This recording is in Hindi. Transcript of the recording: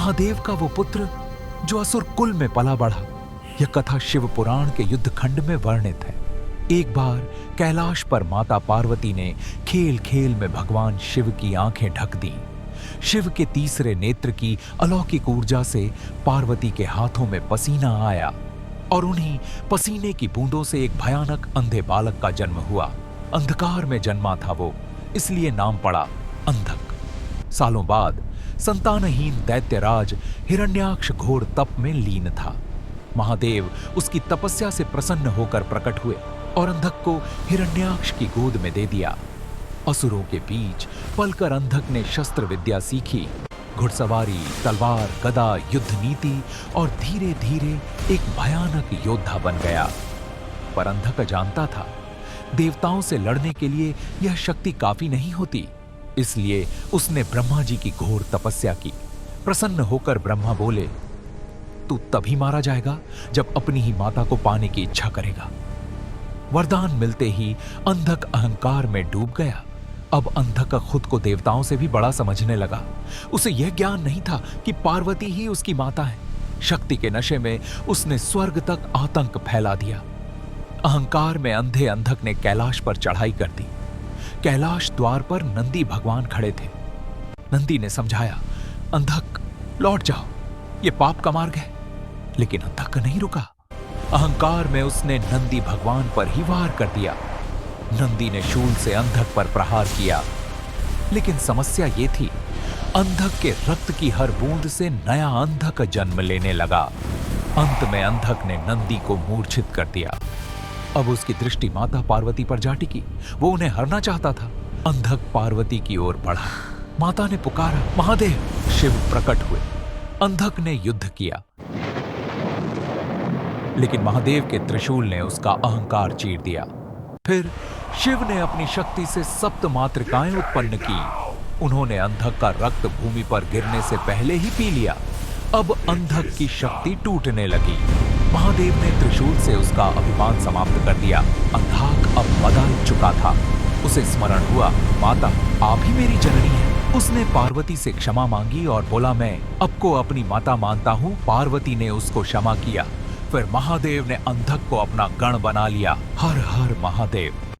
महादेव का वो पुत्र जो असुर कुल में पला बढ़ा। यह कथा शिव पुराण के युद्ध खंड में वर्णित है। एक बार कैलाश पर माता पार्वती ने खेल खेल में भगवान शिव की आंखें ढक दी। शिव के तीसरे नेत्र की अलौकिक ऊर्जा से पार्वती के हाथों में पसीना आया और उन्हीं पसीने की बूंदों से एक भयानक अंधे बालक का जन्म हुआ। अंधकार में जन्मा था वो, इसलिए नाम पड़ा अंधक। सालों बाद संतानहीन दैत्यराज हिरण्याक्ष घोर तप में लीन था। महादेव उसकी तपस्या से प्रसन्न होकर प्रकट हुए और अंधक को हिरण्याक्ष की गोद में दे दिया। असुरों के बीच पलकर अंधक ने शस्त्र विद्या सीखी, घुड़सवारी, तलवार, गदा, युद्ध नीति और धीरे धीरे एक भयानक योद्धा बन गया। पर अंधक जानता था देवताओं से लड़ने के लिए यह शक्ति काफी नहीं होती, इसलिए उसने ब्रह्मा जी की घोर तपस्या की। प्रसन्न होकर ब्रह्मा बोले, तू तभी मारा जाएगा जब अपनी ही माता को पाने की इच्छा करेगा। वरदान मिलते ही अंधक अहंकार में डूब गया। अब अंधक खुद को देवताओं से भी बड़ा समझने लगा। उसे यह ज्ञान नहीं था कि पार्वती ही उसकी माता है। शक्ति के नशे में उसने स्वर्ग तक आतंक फैला दिया। अहंकार में अंधे अंधक ने कैलाश पर चढ़ाई कर दी। कैलाश द्वार पर नंदी भगवान खड़े थे। नंदी ने समझाया, अंधक लौट जाओ, ये पाप का मार्ग है। लेकिन अंधक नहीं रुका। अहंकार में उसने नंदी भगवान पर ही वार कर दिया। नंदी ने शूल से अंधक पर प्रहार किया, लेकिन समस्या ये थी, अंधक के रक्त की हर बूंद से नया अंधक जन्म लेने लगा। अंत में अंधक ने नंदी को मूर्छित कर दिया। अब उसकी दृष्टि माता पार्वती पर जा टिकी। वो उन्हें हरना चाहता था। अंधक पार्वती की ओर बढ़ा। माता ने पुकारा, महादेव। शिव प्रकट हुए। अंधक ने युद्ध किया, लेकिन महादेव के त्रिशूल ने उसका अहंकार चीर दिया। फिर शिव ने अपनी शक्ति से सप्त मातृकाएं उत्पन्न की। उन्होंने अंधक का रक्त भूमि पर गिरने से पहले ही पी लिया। अब अंधक की शक्ति टूटने लगी। महादेव ने त्रिशूल से उसका अभिमान समाप्त कर दिया। अंधक अब बदल चुका था। उसे स्मरण हुआ, माता आप ही मेरी जननी है। उसने पार्वती से क्षमा मांगी और बोला, मैं अब को अपनी माता मानता हूँ। पार्वती ने उसको क्षमा किया। फिर महादेव ने अंधक को अपना गण बना लिया। हर हर महादेव।